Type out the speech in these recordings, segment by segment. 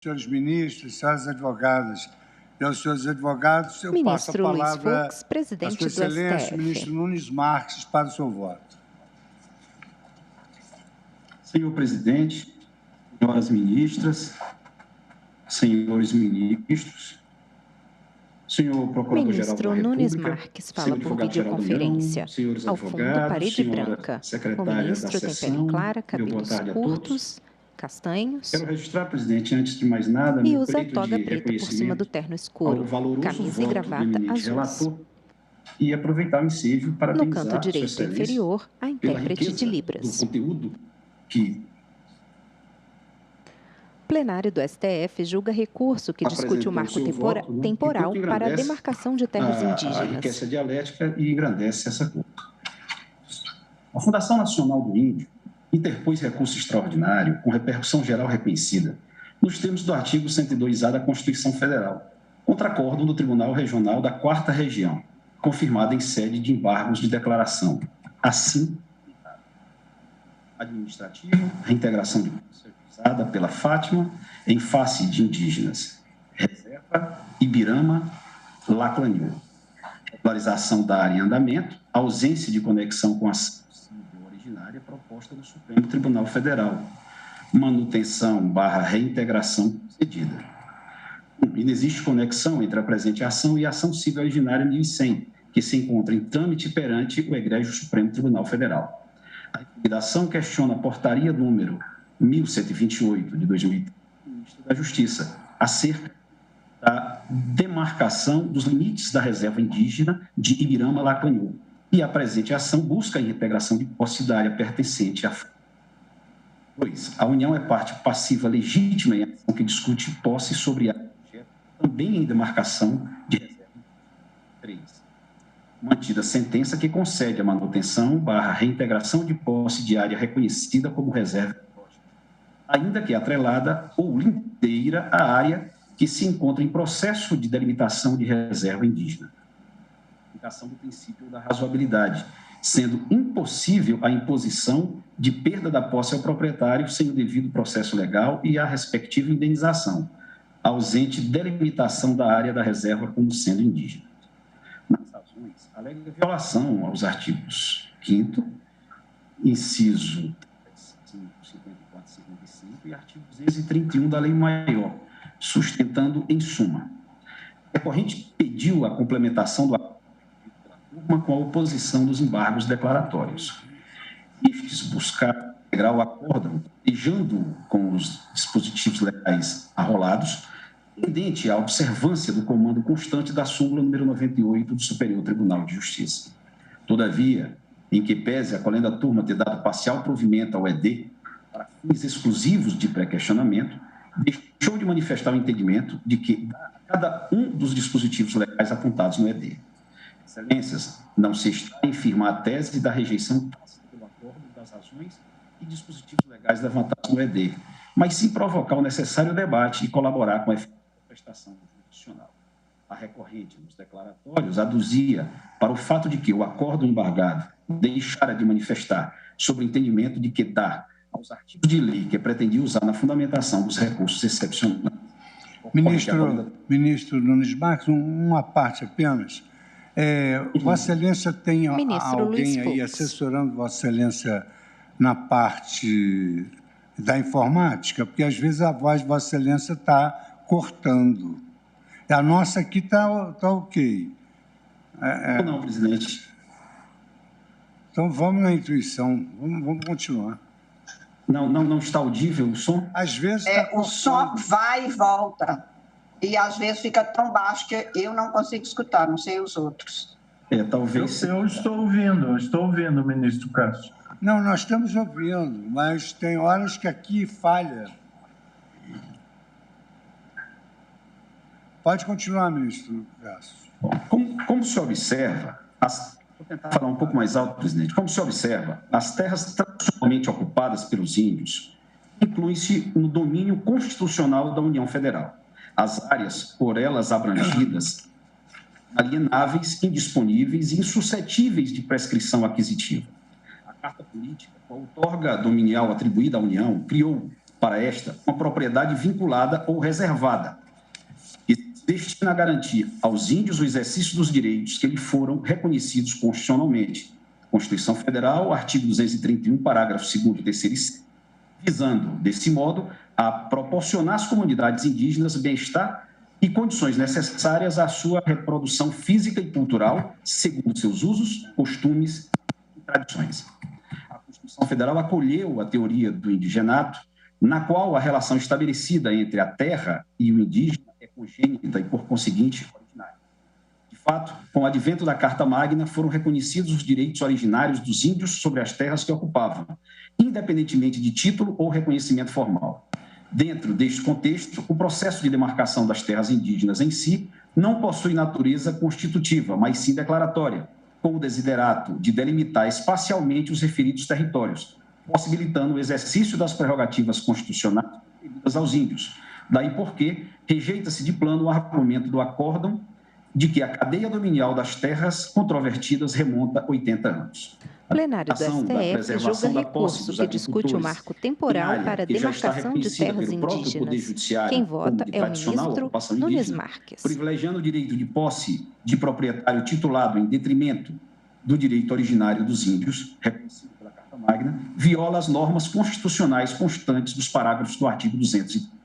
senhores ministros, senhoras advogadas e aos senhores advogados, eu passo a Ministro Luiz palavra Fux, presidente à Sua do Excelência, STF. o ministro Nunes Marques, para o seu voto. Senhor presidente, senhoras ministras, senhores ministros, senhor Procurador-Geral da Ministro República, Nunes Marques fala senhor por Advogado-Geral da União, videoconferência. senhores Ao fundo, advogados, parede senhora branca. O secretária da ministro tem pele sessão, clara, meu boa cabelos tarde a todos. curtos, castanhos Quero registrar, presidente, antes de mais nada, e meu usa pleito toga de preta por cima do reconhecimento terno ao escuro, valoroso camisa e voto do gravata eminente azuis. relator e aproveitar o ensejo para No canto parabenizar Sua direito Excelência inferior, a pela intérprete de riqueza do Libras. conteúdo que Plenário do STF julga recurso que discute o apresentou marco seu voto, né, temporal que tanto para a engrandece demarcação de terras a indígenas. riqueza dialética e engrandece essa corte. A Fundação Nacional do Índio interpôs recurso extraordinário com repercussão geral reconhecida nos termos do artigo 102-A da Constituição Federal, contra acórdão do Tribunal Regional da 4ª Região, confirmada em sede de embargos de declaração. Assim, administrativo, reintegração de usada pela Fátima em face de indígenas, Reserva, Ibirama, Laclanil. Regularização da área em andamento, ausência de conexão com a originária proposta do Supremo Tribunal Federal, manutenção/reintegração concedida. Inexiste conexão entre a presente ação e a ação civil originária 1100, que se encontra em trâmite perante o Egrégio Supremo Tribunal Federal. A liquidação questiona a portaria número 1128 de 2003 do Ministro da Justiça, acerca da demarcação dos limites da reserva indígena de Ibirama-Laclanil. E a presente ação busca a reintegração de posse da área pertencente à 2. A União é parte passiva legítima em ação que discute posse sobre área também em demarcação de reserva. 3. Mantida a sentença que concede a manutenção/reintegração de posse de área reconhecida como reserva, ainda que atrelada ou inteira à área que se encontra em processo de delimitação de reserva indígena. Aplicação do princípio da razoabilidade, sendo impossível a imposição de perda da posse ao proprietário sem o devido processo legal e a respectiva indenização, ausente delimitação da área da reserva como sendo indígena. Nas razões, alega violação aos artigos 5º, inciso 54, 55 e artigo 231 da Lei Maior, sustentando em suma. A recorrente pediu a complementação do acordo pela turma com a oposição dos embargos declaratórios. Estes buscaram integrar o acordo, deixando com os dispositivos legais arrolados, tendente à observância do comando constante da súmula número 98 do Superior Tribunal de Justiça. Todavia, em que pese a colenda turma ter dado parcial provimento ao ED para fins exclusivos de pré-questionamento, deixou de manifestar o entendimento de que cada um dos dispositivos legais apontados no ED. Excelências, não se está em firmar a tese da rejeição pelo acordo das razões e dispositivos legais levantados no ED, mas sim provocar o necessário debate e colaborar com a prestação jurisdicional. A recorrente nos declaratórios aduzia para o fato de que o acordo embargado deixara de manifestar sobre o entendimento de que dá aos artigos de lei que pretendia usar na fundamentação dos recursos excepcionais. Ministro Nunes Marques, uma parte apenas. Vossa Excelência tem alguém aí assessorando Vossa Excelência na parte da informática? Porque às vezes a voz de Vossa Excelência está cortando. A nossa aqui está ok. Não, presidente. Então vamos na intuição, vamos continuar. Não está audível o som? Às vezes o som vai e volta. E às vezes fica tão baixo que eu não consigo escutar, não sei os outros. Talvez. Eu estou ouvindo, ministro Cássio. Não, nós estamos ouvindo, mas tem horas que aqui falha. Pode continuar, ministro Cássio. Bom, como se observa, vou tentar falar um pouco mais alto, presidente. Como se observa, as terras tradicionalmente ocupadas pelos índios incluem-se no domínio constitucional da União Federal. As áreas por elas abrangidas, alienáveis, indisponíveis e insuscetíveis de prescrição aquisitiva. A Carta Política, com a outorga dominial atribuída à União, criou para esta uma propriedade vinculada ou reservada, que se destina a garantir aos índios o exercício dos direitos que lhe foram reconhecidos constitucionalmente. Constituição Federal, artigo 231, parágrafo 2º, 3º e 6º, visando, desse modo, a proporcionar às comunidades indígenas bem-estar e condições necessárias à sua reprodução física e cultural, segundo seus usos, costumes e tradições. A Constituição Federal acolheu a teoria do indigenato, na qual a relação estabelecida entre a terra e o indígena é congênita e, por conseguinte, originária. De fato, com o advento da Carta Magna, foram reconhecidos os direitos originários dos índios sobre as terras que ocupavam, independentemente de título ou reconhecimento formal. Dentro deste contexto, o processo de demarcação das terras indígenas em si não possui natureza constitutiva, mas sim declaratória, com o desiderato de delimitar espacialmente os referidos territórios, possibilitando o exercício das prerrogativas constitucionais atribuídas aos índios. Daí porque rejeita-se de plano o argumento do acórdão de que a cadeia dominial das terras controvertidas remonta 80 anos. Plenário do STF julga recurso que discute o marco temporal para a demarcação de terras indígenas. Quem vota é o ministro Nunes Marques. Privilegiando o direito de posse de proprietário titulado em detrimento do direito originário dos índios, reconhecido pela Carta Magna, viola as normas constitucionais constantes dos parágrafos do artigo 230.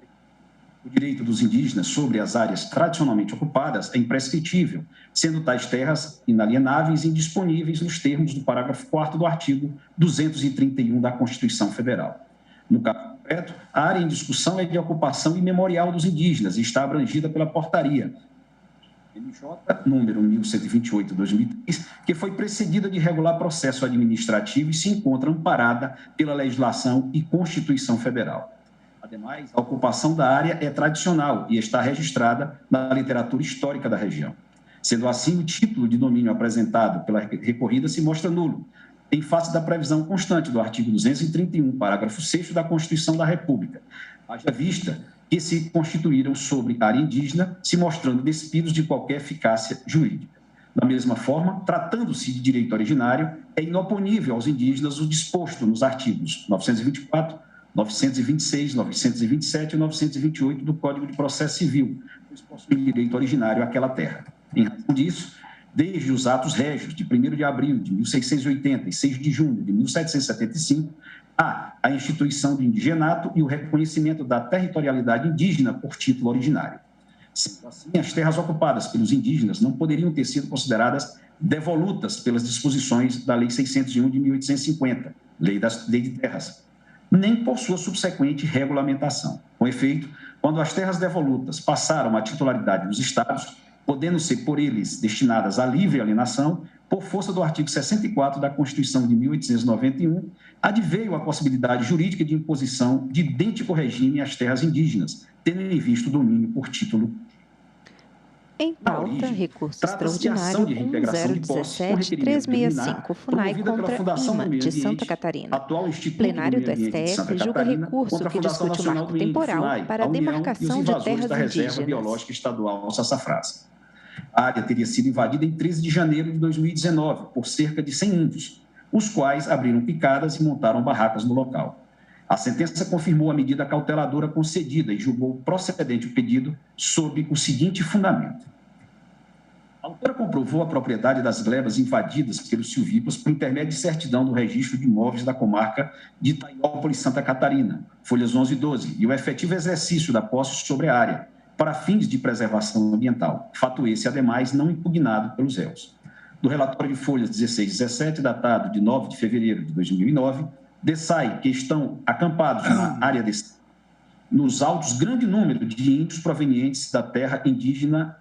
O direito dos indígenas sobre as áreas tradicionalmente ocupadas é imprescritível, sendo tais terras inalienáveis e indisponíveis nos termos do parágrafo 4º do artigo 231 da Constituição Federal. No caso concreto, a área em discussão é de ocupação imemorial dos indígenas e está abrangida pela portaria MJ, número 1128/2003, que foi precedida de regular processo administrativo e se encontra amparada pela legislação e Constituição Federal. Ademais, a ocupação da área é tradicional e está registrada na literatura histórica da região. Sendo assim, o título de domínio apresentado pela recorrida se mostra nulo, em face da previsão constante do artigo 231, parágrafo 6º da Constituição da República, haja vista que se constituíram sobre a área indígena, se mostrando despidos de qualquer eficácia jurídica. Da mesma forma, tratando-se de direito originário, é inoponível aos indígenas o disposto nos artigos 924, 926, 927 e 928 do Código de Processo Civil, pois possuem direito originário àquela terra. Em razão disso, desde os atos régios de 1º de abril de 1680 e 6 de junho de 1775, há a instituição do indigenato e o reconhecimento da territorialidade indígena por título originário. Sendo assim, as terras ocupadas pelos indígenas não poderiam ter sido consideradas devolutas pelas disposições da Lei 601 de 1850, Lei de Terras, nem por sua subsequente regulamentação. Com efeito, quando as terras devolutas passaram à titularidade dos estados, podendo ser por eles destinadas à livre alienação, por força do artigo 64 da Constituição de 1891, adveio a possibilidade jurídica de imposição de idêntico regime às terras indígenas, tendo em vista o domínio por título. Em pauta, recurso extraordinário 1017-365, FUNAI contra IMA, de Santa Catarina. Plenário do STF julga recurso que discute o marco temporal para a demarcação de terras indígenas. Biológica Estadual Sassafrás. A área teria sido invadida em 13 de janeiro de 2019 por cerca de 100 índios, os quais abriram picadas e montaram barracas no local. A sentença confirmou a medida cauteladora concedida e julgou procedente o pedido sob o seguinte fundamento. A autora comprovou a propriedade das glebas invadidas pelos silvícolas por intermédio de certidão do registro de imóveis da comarca de Itaiópolis, Santa Catarina, folhas 11 e 12, e o efetivo exercício da posse sobre a área, para fins de preservação ambiental, fato esse, ademais, não impugnado pelos réus. Do relatório de folhas 16 e 17, datado de 9 de fevereiro de 2009, dessai que estão acampados na área nos autos grande número de índios provenientes da terra indígena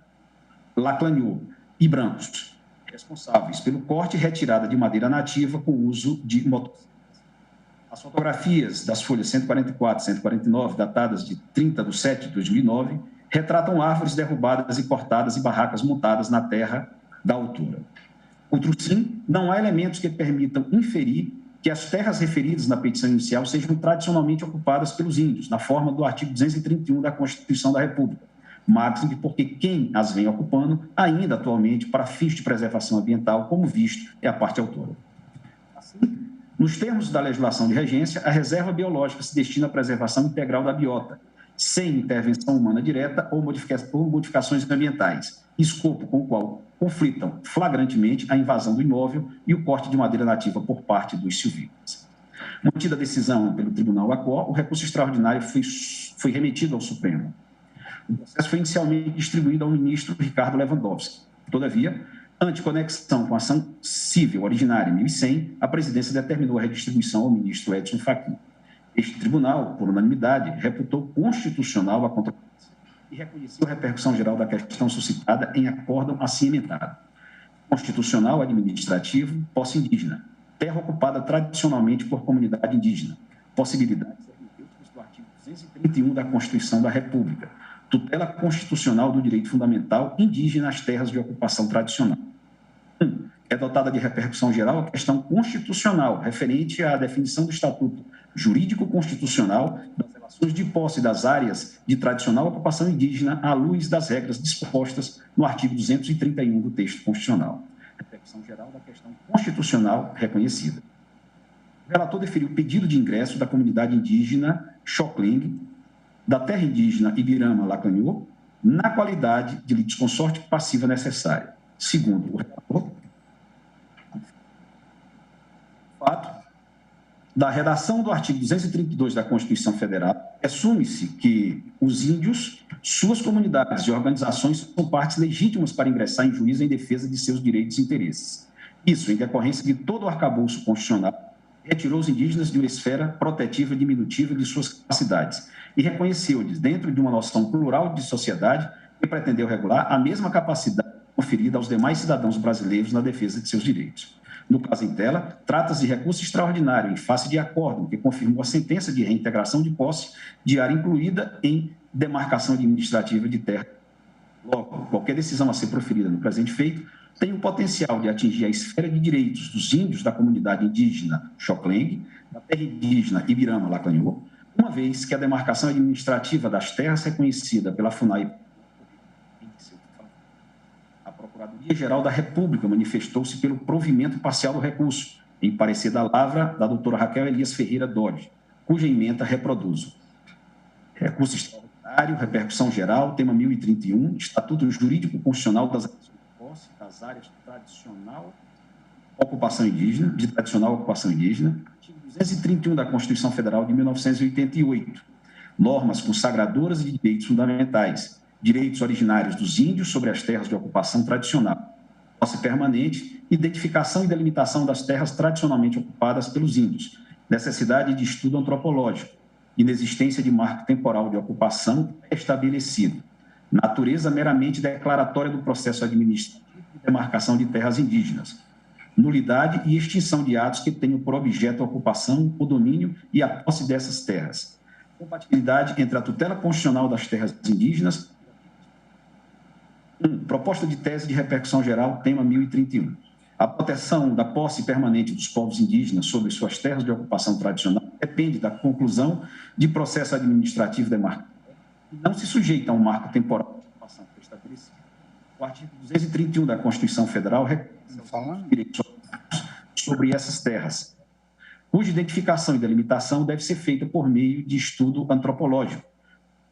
Laclanhô e brancos, responsáveis pelo corte e retirada de madeira nativa com uso de motocicletas. As fotografias das folhas 144 e 149, datadas de 30 de 7 de 2009, retratam árvores derrubadas e cortadas e barracas montadas na terra da autora. Outro sim, não há elementos que permitam inferir que as terras referidas na petição inicial sejam tradicionalmente ocupadas pelos índios, na forma do artigo 231 da Constituição da República, máximo porque quem as vem ocupando, ainda atualmente, para fins de preservação ambiental, como visto, é a parte autora. Assim, Nos termos da legislação de regência, a reserva biológica se destina à preservação integral da biota, sem intervenção humana direta ou modificações ambientais, escopo com o qual conflitam flagrantemente a invasão do imóvel e o corte de madeira nativa por parte dos silvícolas. Mantida a decisão pelo Tribunal ACOR, o recurso extraordinário foi remetido ao Supremo. O processo foi inicialmente distribuído ao ministro Ricardo Lewandowski. Todavia, ante conexão com a ação civil originária em 1100, a presidência determinou a redistribuição ao ministro Edson Fachin. Este tribunal, por unanimidade, reputou constitucional a controvérsia e reconheceu a repercussão geral da questão suscitada em acórdão assim emendado. Constitucional administrativo, posse indígena, terra ocupada tradicionalmente por comunidade indígena, possibilidades do artigo 231 da Constituição da República, tutela constitucional do direito fundamental indígena às terras de ocupação tradicional. É dotada de repercussão geral a questão constitucional referente à definição do Estatuto Jurídico Constitucional das relações de posse das áreas de tradicional ocupação indígena à luz das regras dispostas no artigo 231 do texto constitucional. Repercussão geral da questão constitucional reconhecida. O relator deferiu o pedido de ingresso da comunidade indígena Xoclengue, da terra indígena Ibirama-Lacanhô, na qualidade de litisconsorte passiva necessária. Segundo o relator, o fato da redação do artigo 232 da Constituição Federal, assume-se que os índios, suas comunidades e organizações são partes legítimas para ingressar em juízo em defesa de seus direitos e interesses. Isso, em decorrência de todo o arcabouço constitucional, retirou os indígenas de uma esfera protetiva diminutiva de suas capacidades e reconheceu-lhes, dentro de uma noção plural de sociedade, que pretendeu regular a mesma capacidade conferida aos demais cidadãos brasileiros na defesa de seus direitos. No caso em tela, trata-se de recurso extraordinário em face de acórdão que confirmou a sentença de reintegração de posse de área incluída em demarcação administrativa de terra. Logo, qualquer decisão a ser proferida no presente feito tem o potencial de atingir a esfera de direitos dos índios da comunidade indígena Xoclengue, da terra indígena Ibirama-Lacanhô, uma vez que a demarcação administrativa das terras reconhecida pela FUNAI, a Procuradoria-Geral da República manifestou-se pelo provimento parcial do recurso, em parecer da lavra da doutora Raquel Elias Ferreira Dodge, cuja ementa reproduzo. Recurso extraordinário, repercussão geral, tema 1031, Estatuto Jurídico Constitucional das áreas de tradicional ocupação indígena, artigo 231 da Constituição Federal de 1988, normas consagradoras de direitos fundamentais, direitos originários dos índios sobre as terras de ocupação tradicional, posse permanente, identificação e delimitação das terras tradicionalmente ocupadas pelos índios, necessidade de estudo antropológico, inexistência de marco temporal de ocupação estabelecido, natureza meramente declaratória do processo administrativo de demarcação de terras indígenas, nulidade e extinção de atos que tenham por objeto a ocupação, o domínio e a posse dessas terras, compatibilidade entre a tutela constitucional das terras indígenas. Proposta de tese de repercussão geral, tema 1031. A proteção da posse permanente dos povos indígenas sobre suas terras de ocupação tradicional depende da conclusão de processo administrativo demarcado e não se sujeita a um marco temporal de ocupação estabelecido. O artigo 231 da Constituição Federal reconhece os direitos sobre essas terras, cuja identificação e delimitação deve ser feita por meio de estudo antropológico,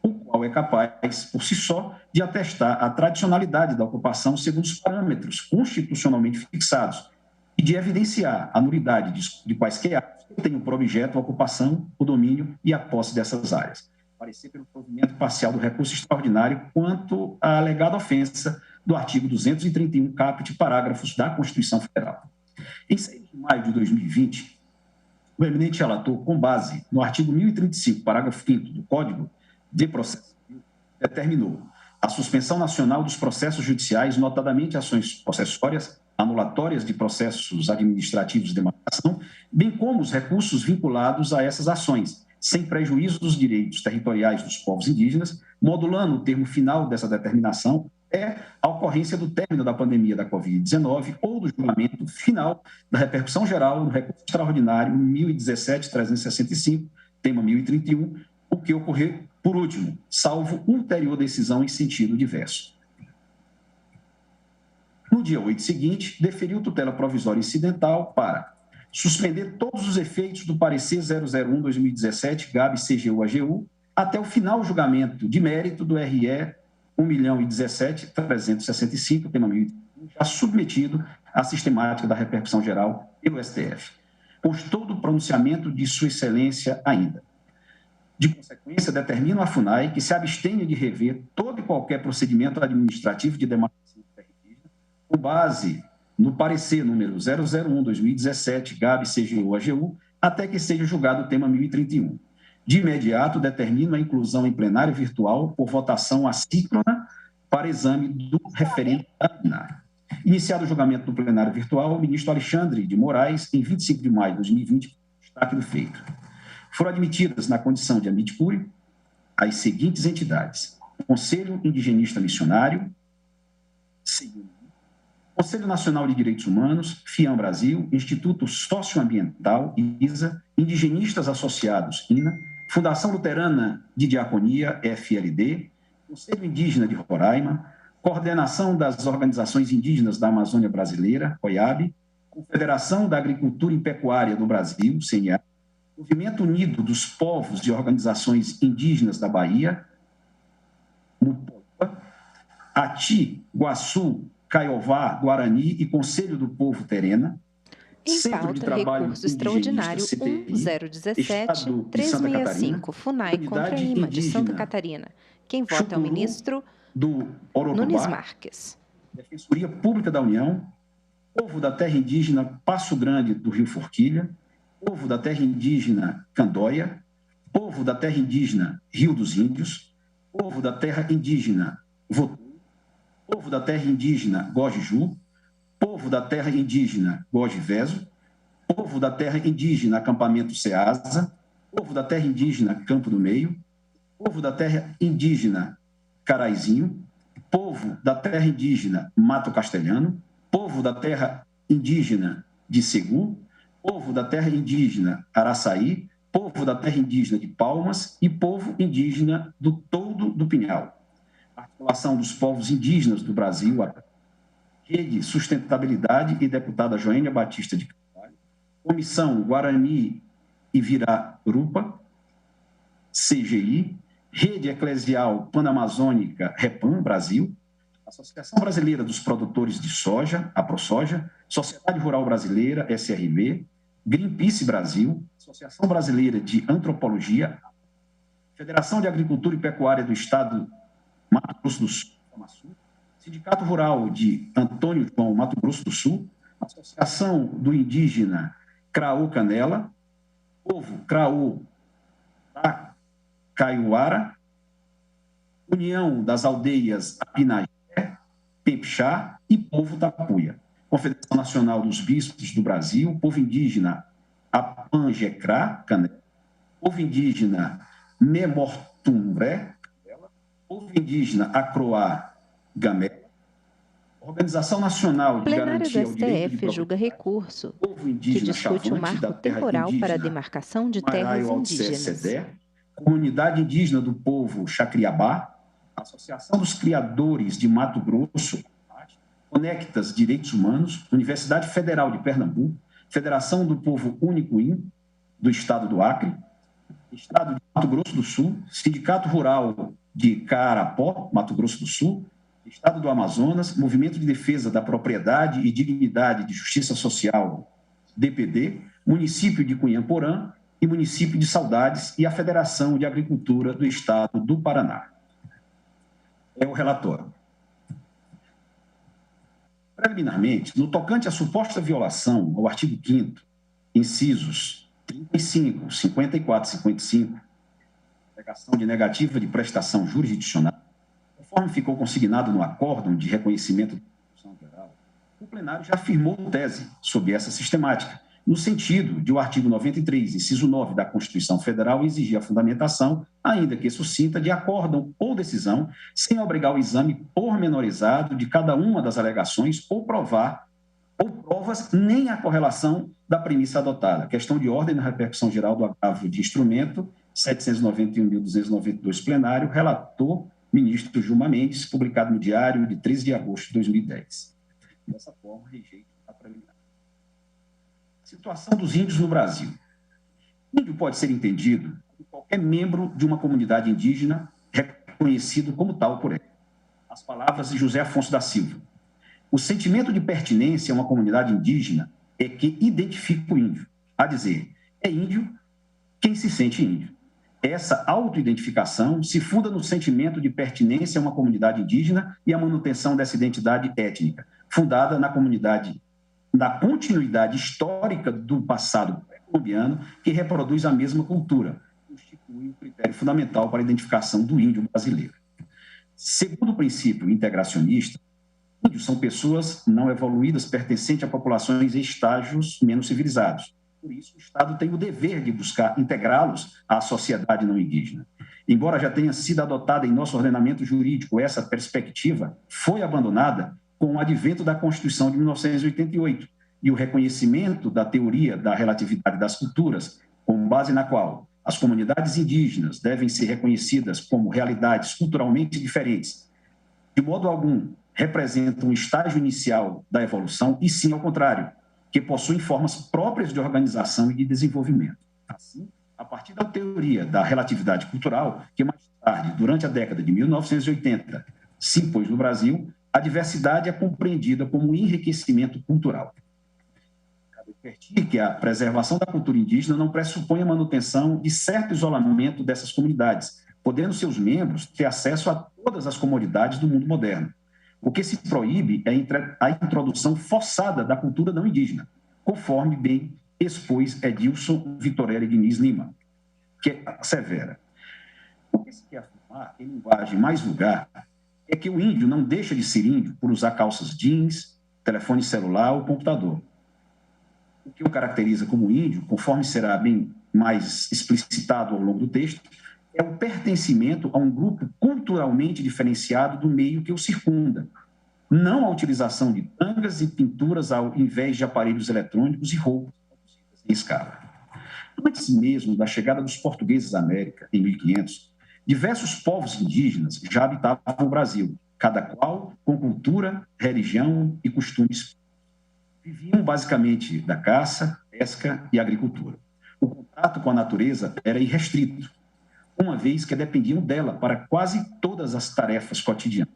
o qual é capaz, por si só, de atestar a tradicionalidade da ocupação segundo os parâmetros constitucionalmente fixados e de evidenciar a nulidade de quaisquer atos que tenham por objeto a ocupação, o domínio e a posse dessas áreas. Parecer pelo provimento parcial do recurso extraordinário quanto à alegada ofensa do artigo 231, caput, parágrafos da Constituição Federal. Em 6 de maio de 2020, o eminente relator, com base no artigo 1035, parágrafo 5º do Código de Processo Civil, determinou a suspensão nacional dos processos judiciais, notadamente ações possessórias, anulatórias de processos administrativos de demarcação, bem como os recursos vinculados a essas ações, sem prejuízo dos direitos territoriais dos povos indígenas, modulando o termo final dessa determinação a ocorrência do término da pandemia da Covid-19 ou do julgamento final da repercussão geral no recurso extraordinário 1017-365, tema 1031, o que ocorrer por último, salvo ulterior decisão em sentido diverso. No dia 8 seguinte, deferiu tutela provisória incidental para Suspender todos os efeitos do parecer 001/2017, GAB-CGU-AGU, até o final do julgamento de mérito do RE 1.017.365, tema 1031, já submetido à sistemática da repercussão geral pelo STF. Constou do pronunciamento de Sua Excelência ainda. De consequência, determina a FUNAI que se abstenha de rever todo e qualquer procedimento administrativo de demarcação de terra indígena, com base no parecer número 001/2017, GAB-CGU-AGU, até que seja julgado o tema 1031. De imediato, determina a inclusão em plenário virtual por votação assíncrona para exame do referendo liminar. Iniciado o julgamento do plenário virtual, o ministro Alexandre de Moraes, em 25 de maio de 2020, destaque do feito. Foram admitidas na condição de amici curiae as seguintes entidades: Conselho Indigenista Missionário, Conselho Nacional de Direitos Humanos, FIAM Brasil, Instituto Socioambiental, ISA, Indigenistas Associados, INA, Fundação Luterana de Diaconia, FLD, Conselho Indígena de Roraima, Coordenação das Organizações Indígenas da Amazônia Brasileira, COIAB, Confederação da Agricultura e Pecuária do Brasil, CNA, Movimento Unido dos Povos e Organizações Indígenas da Bahia, MUPOPA, Ati, Guaçu, Caiová, Guarani e Conselho do Povo Terena, Em pauta, recurso extraordinário 1017-365, FUNAI contra a IMA de Santa Catarina. Quem vota é o ministro Nunes Marques. Defensoria Pública da União, Povo da Terra Indígena Passo Grande do Rio Forquilha, Povo da Terra Indígena Candóia, Povo da Terra Indígena Rio dos Índios, Povo da Terra Indígena Votu, Povo da Terra Indígena Gojiju, Povo da Terra Indígena Gojiveso, Povo da Terra Indígena Acampamento Ceasa, Povo da Terra Indígena Campo do Meio, Povo da Terra Indígena Caraizinho, Povo da Terra Indígena Mato Castelhano, Povo da Terra Indígena de Segu, Povo da Terra Indígena Araçaí, Povo da Terra Indígena de Palmas e Povo Indígena do Toldo do Pinhal. Articulação dos Povos Indígenas do Brasil, Rede Sustentabilidade e deputada Joênia Batista de Carvalho, Comissão Guarani e Virarupa, CGI, Rede Eclesial Panamazônica, REPAM, Brasil, Associação Brasileira dos Produtores de Soja, a ProSoja, Sociedade Rural Brasileira, SRB, Greenpeace Brasil, Associação Brasileira de Antropologia, Federação de Agricultura e Pecuária do Estado Mato Grosso do Sul, Sindicato Rural de Antônio João, Mato Grosso do Sul, Associação do Indígena Craô Canela, Povo Craô da Caiuara, União das Aldeias Apinagé, Pepchá e Povo Tapuia, Confederação Nacional dos Bispos do Brasil, Povo Indígena Apanjecrá, Canela, Povo Indígena Memortumbré, Povo Indígena Acroá, Gamé, Organização Nacional de Garantia ao Direito de Plenário do STF julga recurso que discute o marco temporal para a demarcação de terras indígenas. Comunidade Indígena do Povo Xacriabá, Associação dos Criadores de Mato Grosso, Conectas Direitos Humanos, Universidade Federal de Pernambuco, Federação do Povo Unicuim, do Estado do Acre, Estado de Mato Grosso do Sul, Sindicato Rural de Carapó, Mato Grosso do Sul, Estado do Amazonas, Movimento de Defesa da Propriedade e Dignidade de Justiça Social, DPD, Município de Cunhamporã e Município de Saudades e a Federação de Agricultura do Estado do Paraná. É o relatório. Preliminarmente, no tocante à suposta violação ao artigo 5º, incisos 35, 54 e 55, alegação de negativa de prestação jurisdicional, conforme ficou consignado no acórdão de reconhecimento da Constituição Federal, o plenário já afirmou tese sobre essa sistemática, no sentido de o artigo 93, inciso 9 da Constituição Federal exigir a fundamentação, ainda que sucinta, de acórdão ou decisão, sem obrigar o exame pormenorizado de cada uma das alegações ou provas, nem a correlação da premissa adotada. Questão de ordem na repercussão geral do agravo de instrumento, 791.292 plenário, relator, ministro Gilmar Mendes, publicado no Diário de 13 de agosto de 2010. Dessa forma, rejeito a preliminar. Situação dos índios no Brasil. Índio pode ser entendido como qualquer membro de uma comunidade indígena reconhecido como tal por ela. As palavras de José Afonso da Silva. O sentimento de pertinência a uma comunidade indígena é que identifica o índio. A dizer, é índio quem se sente índio. Essa autoidentificação se funda no sentimento de pertinência a uma comunidade indígena e a manutenção dessa identidade étnica, fundada na comunidade, na continuidade histórica do passado colombiano, que reproduz a mesma cultura, constitui um critério fundamental para a identificação do índio brasileiro. Segundo o princípio integracionista, índios são pessoas não evoluídas pertencentes a populações em estágios menos civilizados. Por isso, o Estado tem o dever de buscar integrá-los à sociedade não indígena. Embora já tenha sido adotada em nosso ordenamento jurídico, essa perspectiva foi abandonada com o advento da Constituição de 1988 e o reconhecimento da teoria da relatividade das culturas, com base na qual as comunidades indígenas devem ser reconhecidas como realidades culturalmente diferentes. De modo algum, representam um estágio inicial da evolução e sim, ao contrário, que possuem formas próprias de organização e de desenvolvimento. Assim, a partir da teoria da relatividade cultural, que mais tarde, durante a década de 1980, se impôs no Brasil, a diversidade é compreendida como um enriquecimento cultural. Cabe advertir que a preservação da cultura indígena não pressupõe a manutenção de certo isolamento dessas comunidades, podendo seus membros ter acesso a todas as comodidades do mundo moderno. O que se proíbe é a introdução forçada da cultura não indígena, conforme bem expôs Edilson Vitorelli Diniz Lima, que assevera. O que se quer afirmar, em linguagem mais vulgar, é que o índio não deixa de ser índio por usar calças jeans, telefone celular ou computador. O que o caracteriza como índio, conforme será bem mais explicitado ao longo do texto, é o pertencimento a um grupo culturalmente diferenciado do meio que o circunda, não a utilização de tangas e pinturas ao invés de aparelhos eletrônicos e roupas em escala. Antes mesmo da chegada dos portugueses à América, em 1500, diversos povos indígenas já habitavam o Brasil, cada qual com cultura, religião e costumes. Viviam basicamente da caça, pesca e agricultura. O contato com a natureza era irrestrito, uma vez que dependiam dela para quase todas as tarefas cotidianas.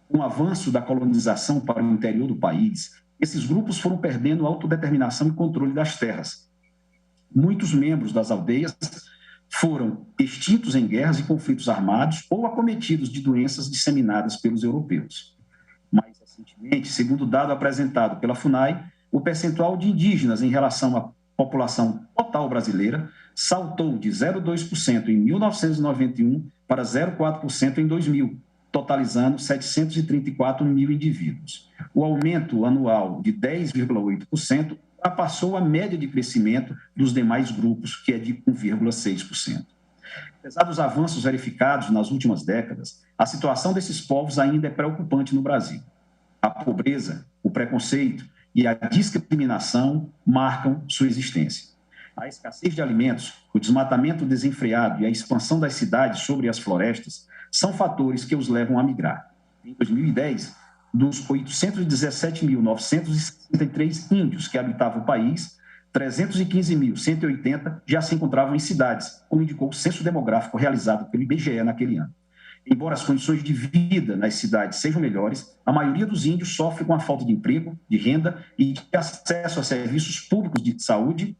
Com o avanço da colonização para o interior do país, esses grupos foram perdendo autodeterminação e controle das terras. Muitos membros das aldeias foram extintos em guerras e conflitos armados ou acometidos de doenças disseminadas pelos europeus. Mais recentemente, segundo dado apresentado pela FUNAI, o percentual de indígenas em relação à população total brasileira saltou de 0,2% em 1991 para 0,4% em 2000, totalizando 734 mil indivíduos. O aumento anual de 10,8% ultrapassou a média de crescimento dos demais grupos, que é de 1,6%. Apesar dos avanços verificados nas últimas décadas, a situação desses povos ainda é preocupante no Brasil. A pobreza, o preconceito e a discriminação marcam sua existência. A escassez de alimentos, o desmatamento desenfreado e a expansão das cidades sobre as florestas são fatores que os levam a migrar. Em 2010, dos 817.963 índios que habitavam o país, 315.180 já se encontravam em cidades, como indicou o censo demográfico realizado pelo IBGE naquele ano. Embora as condições de vida nas cidades sejam melhores, a maioria dos índios sofre com a falta de emprego, de renda e de acesso a serviços públicos de saúde,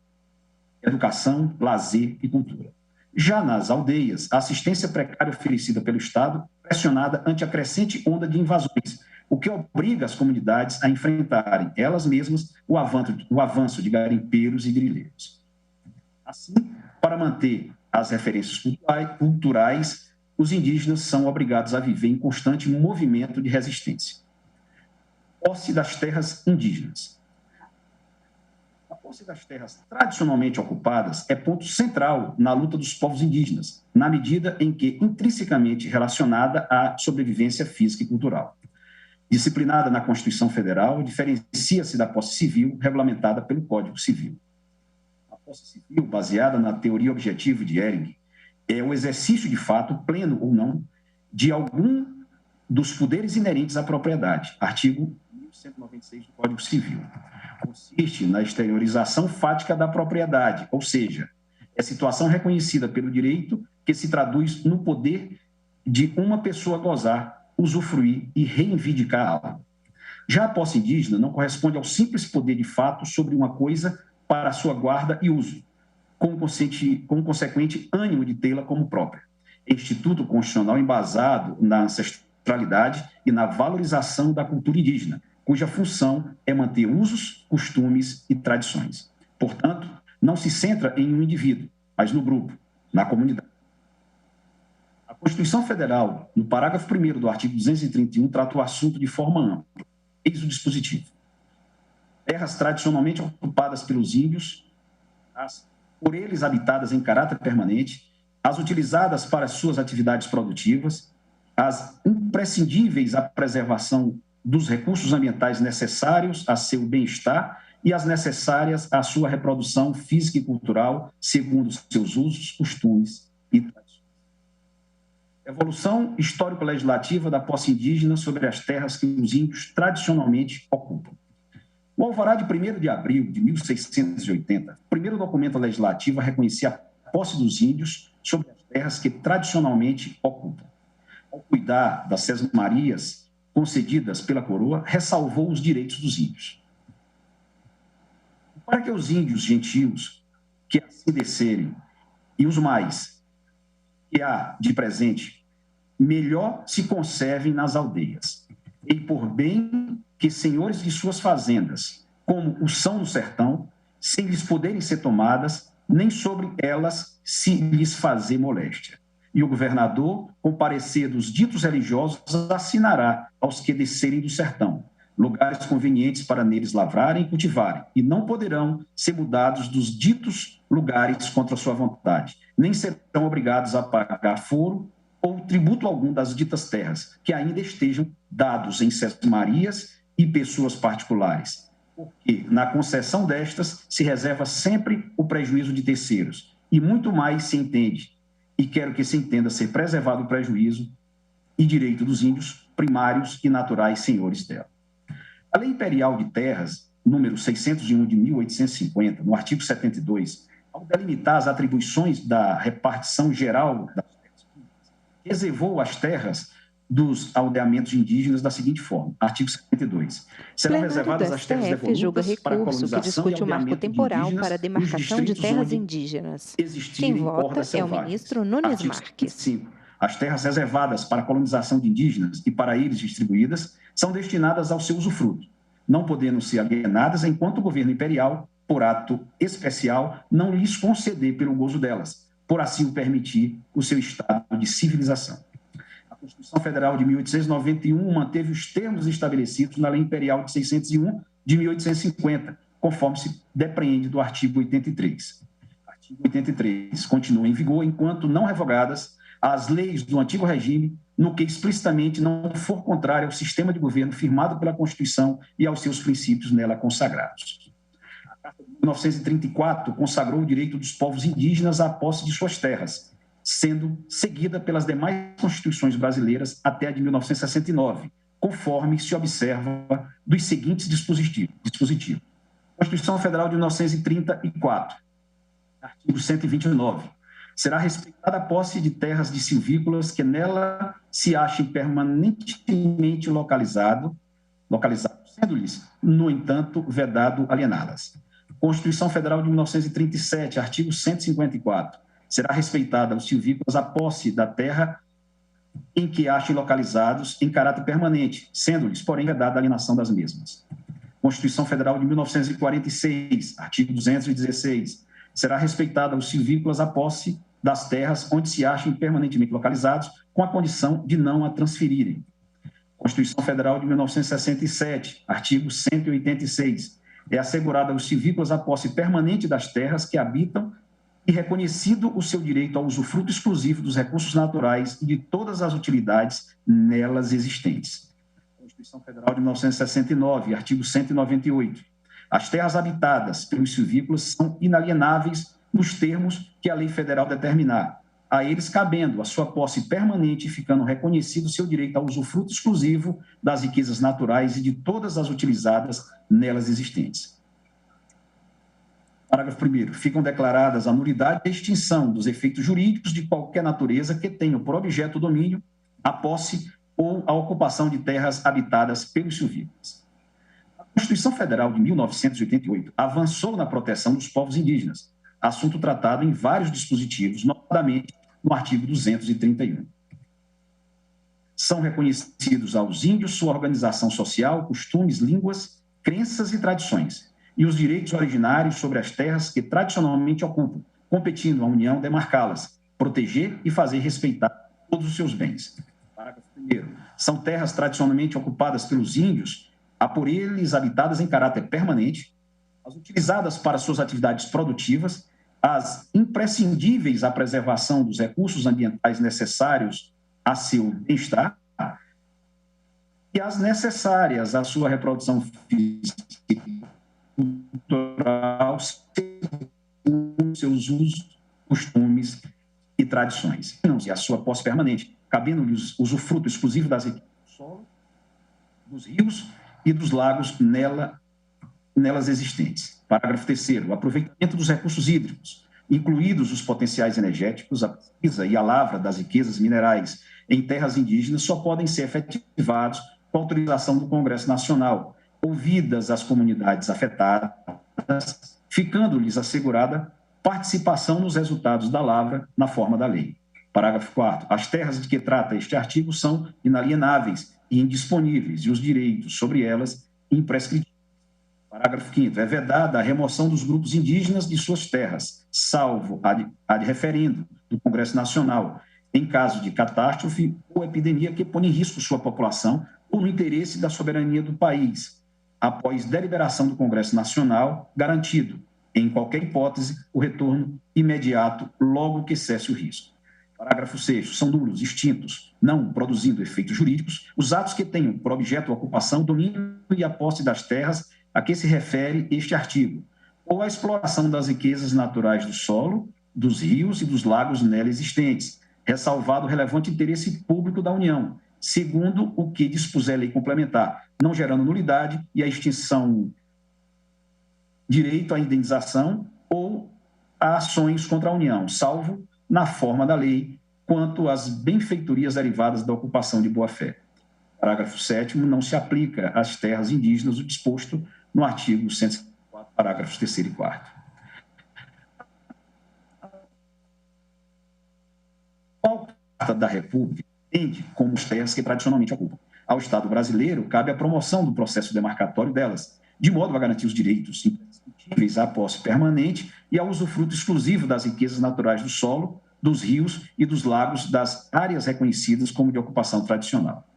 educação, lazer e cultura. Já nas aldeias, a assistência precária oferecida pelo Estado é pressionada ante a crescente onda de invasões, o que obriga as comunidades a enfrentarem elas mesmas o avanço de garimpeiros e grileiros. Assim, para manter as referências culturais, os indígenas são obrigados a viver em constante movimento de resistência. Posse das terras indígenas. A posse das terras tradicionalmente ocupadas é ponto central na luta dos povos indígenas, na medida em que intrinsecamente relacionada à sobrevivência física e cultural. Disciplinada na Constituição Federal, diferencia-se da posse civil regulamentada pelo Código Civil. A posse civil, baseada na teoria objetiva de Ehring, é o exercício de fato, pleno ou não, de algum dos poderes inerentes à propriedade, artigo 1196 do Código Civil. consiste na exteriorização fática da propriedade, ou seja, é situação reconhecida pelo direito que se traduz no poder de uma pessoa gozar, usufruir e reivindicar algo. Já a posse indígena não corresponde ao simples poder de fato sobre uma coisa para a sua guarda e uso, com o consequente ânimo de tê-la como própria. É instituto constitucional embasado na ancestralidade e na valorização da cultura indígena, cuja função é manter usos, costumes e tradições. Portanto, não se centra em um indivíduo, mas no grupo, na comunidade. A Constituição Federal, no parágrafo 1º do artigo 231, trata o assunto de forma ampla. Eis o dispositivo. Terras tradicionalmente ocupadas pelos índios, por eles habitadas em caráter permanente, as utilizadas para suas atividades produtivas, as imprescindíveis à preservação dos recursos ambientais necessários a seu bem-estar e as necessárias à sua reprodução física e cultural, segundo seus usos, costumes e tradições. Evolução histórico-legislativa da posse indígena sobre as terras que os índios tradicionalmente ocupam. O alvará de 1º de abril de 1680, o primeiro documento legislativo a reconhecer a posse dos índios sobre as terras que tradicionalmente ocupam. Ao cuidar das sesmarias concedidas pela coroa, ressalvou os direitos dos índios. Para que os índios gentios que assim descerem e os mais que há de presente, melhor se conservem nas aldeias, e por bem que senhores de suas fazendas, como o são no sertão, sem lhes poderem ser tomadas, nem sobre elas se lhes fazer moléstia. E o governador, com parecer dos ditos religiosos, assinará aos que descerem do sertão, lugares convenientes para neles lavrarem e cultivarem, e não poderão ser mudados dos ditos lugares contra sua vontade, nem serão obrigados a pagar foro ou tributo algum das ditas terras, que ainda estejam dados em sesmarias e pessoas particulares, porque na concessão destas se reserva sempre o prejuízo de terceiros, e muito mais se entende, e quero que se entenda ser preservado o prejuízo e direito dos índios primários e naturais senhores dela. A Lei Imperial de Terras, número 601 de 1850, no artigo 72, ao delimitar as atribuições da repartição geral das terras públicas, reservou as terras dos aldeamentos indígenas da seguinte forma, artigo 72. Serão reservadas as terras devolutas para a colonização e aldeamento de indígenas para a demarcação de terras indígenas. Quem vota é o ministro Nunes Marques. 5. As terras reservadas para a colonização de indígenas e para eles distribuídas são destinadas ao seu usufruto, não podendo ser alienadas enquanto o governo imperial, por ato especial, não lhes conceder pelo gozo delas, por assim o permitir o seu estado de civilização. A Constituição Federal de 1891 manteve os termos estabelecidos na Lei Imperial de 601 de 1850, conforme se depreende do artigo 83. Artigo 83 continua em vigor enquanto não revogadas as leis do antigo regime, no que explicitamente não for contrário ao sistema de governo firmado pela Constituição e aos seus princípios nela consagrados. A Carta de 1934 consagrou o direito dos povos indígenas à posse de suas terras, sendo seguida pelas demais constituições brasileiras até a de 1969, conforme se observa dos seguintes dispositivos. Constituição Federal de 1934, artigo 129. Será respeitada a posse de terras de silvícolas que nela se achem permanentemente localizadas, sendo-lhes, no entanto, vedado aliená-las. Constituição Federal de 1937, artigo 154. Será respeitada aos silvícolas a posse da terra em que achem localizados em caráter permanente, sendo-lhes, porém, vedada a alienação das mesmas. Constituição Federal de 1946, artigo 216. Será respeitada aos silvícolas a posse das terras onde se achem permanentemente localizados, com a condição de não a transferirem. Constituição Federal de 1967, artigo 186. É assegurada aos silvícolas a posse permanente das terras que habitam e reconhecido o seu direito ao usufruto exclusivo dos recursos naturais e de todas as utilidades nelas existentes. Constituição Federal de 1969, artigo 198. As terras habitadas pelos silvícolas são inalienáveis nos termos que a lei federal determinar, a eles cabendo a sua posse permanente e ficando reconhecido o seu direito ao usufruto exclusivo das riquezas naturais e de todas as utilizadas nelas existentes. Parágrafo 1º. Ficam declaradas a nulidade e a extinção dos efeitos jurídicos de qualquer natureza que tenham por objeto o domínio, a posse ou a ocupação de terras habitadas pelos silvícolas. A Constituição Federal de 1988 avançou na proteção dos povos indígenas, assunto tratado em vários dispositivos, notadamente no artigo 231. São reconhecidos aos índios sua organização social, costumes, línguas, crenças e tradições, e os direitos originários sobre as terras que tradicionalmente ocupam, competindo à União demarcá-las, proteger e fazer respeitar todos os seus bens. Parágrafo 1º. São terras tradicionalmente ocupadas pelos índios, a por eles habitadas em caráter permanente, as utilizadas para suas atividades produtivas, as imprescindíveis à preservação dos recursos ambientais necessários a seu bem-estar e as necessárias à sua reprodução física e cultural, seus usos, costumes e tradições, e a sua posse permanente, cabendo-lhes usufruto exclusivo das riquezas do solo, dos rios e dos lagos nelas existentes. Parágrafo 3º. O aproveitamento dos recursos hídricos, incluídos os potenciais energéticos, a pesquisa e a lavra das riquezas minerais em terras indígenas, só podem ser efetivados com autorização do Congresso Nacional, ouvidas as comunidades afetadas, ficando-lhes assegurada participação nos resultados da lavra na forma da lei. Parágrafo 4º. As terras de que trata este artigo são inalienáveis e indisponíveis, e os direitos sobre elas imprescritíveis. Parágrafo 5º. É vedada a remoção dos grupos indígenas de suas terras, salvo a de referendo do Congresso Nacional, em caso de catástrofe ou epidemia que põe em risco sua população ou no interesse da soberania do país, após deliberação do Congresso Nacional, garantido, em qualquer hipótese, o retorno imediato, logo que cesse o risco. Parágrafo 6º. São nulos, extintos, não produzindo efeitos jurídicos, os atos que tenham por objeto a ocupação, domínio e a posse das terras a que se refere este artigo, ou a exploração das riquezas naturais do solo, dos rios e dos lagos nela existentes, ressalvado o relevante interesse público da União, segundo o que dispuser a lei complementar, não gerando nulidade e a extinção, direito à indenização ou a ações contra a União, salvo na forma da lei, quanto às benfeitorias derivadas da ocupação de boa-fé. Parágrafo 7º. Não se aplica às terras indígenas o disposto no artigo 154, parágrafos 3º e 4º. Qual Carta da República entende como as terras que tradicionalmente ocupam? Ao Estado brasileiro, cabe a promoção do processo demarcatório delas, de modo a garantir os direitos imprescindíveis à posse permanente e ao usufruto exclusivo das riquezas naturais do solo, dos rios e dos lagos das áreas reconhecidas como de ocupação tradicional.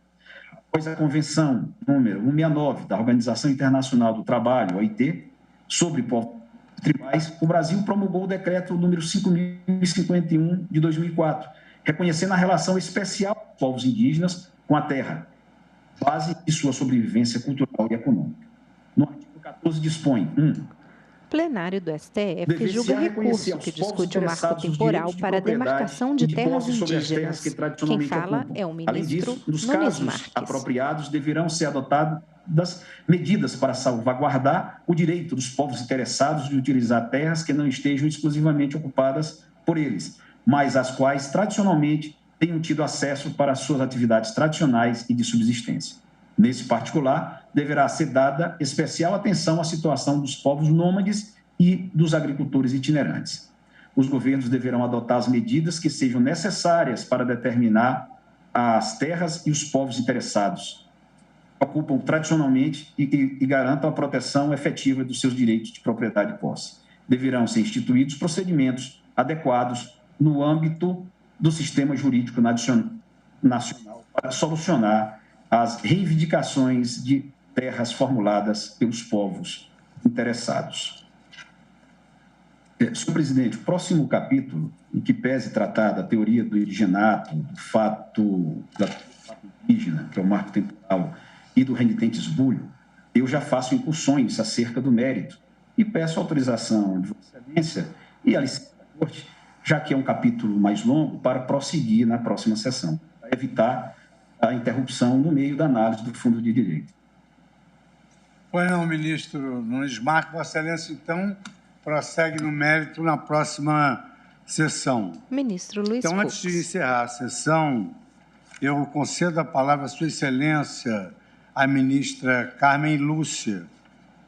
Após a Convenção número 169 da Organização Internacional do Trabalho, OIT, sobre povos tribais, o Brasil promulgou o decreto número 5.051 de 2004, reconhecendo a relação especial dos povos indígenas com a terra, base de sua sobrevivência cultural e econômica. No artigo 14 dispõe: 1. Plenário do STF julga recurso que discute o marco temporal para a demarcação de terras indígenas. Quem fala é o ministro Nunes Marques. Apropriados deverão ser adotadas medidas para salvaguardar o direito dos povos interessados de utilizar terras que não estejam exclusivamente ocupadas por eles, mas às quais tradicionalmente tenham tido acesso para suas atividades tradicionais e de subsistência. Nesse particular, deverá ser dada especial atenção à situação dos povos nômades e dos agricultores itinerantes. Os governos deverão adotar as medidas que sejam necessárias para determinar as terras e os povos interessados que ocupam tradicionalmente e garantam a proteção efetiva dos seus direitos de propriedade e posse. Deverão ser instituídos procedimentos adequados no âmbito do sistema jurídico nacional para solucionar as reivindicações de terras formuladas pelos povos interessados. Senhor presidente, o próximo capítulo, em que pese tratar da teoria do indigenato, do fato indígena, que é o marco temporal, e do renitente esbulho, eu já faço incursões acerca do mérito e peço autorização de Vossa Excelência e a licença da Corte, já que é um capítulo mais longo, para prosseguir na próxima sessão, para evitar a interrupção no meio da análise do fundo de direito. Pois não, ministro Nunes Marques. Vossa Excelência, então, prossegue no mérito na próxima sessão. Ministro Luiz Fux. Então, antes de encerrar a sessão, eu concedo a palavra à Sua Excelência, a ministra Carmen Lúcia,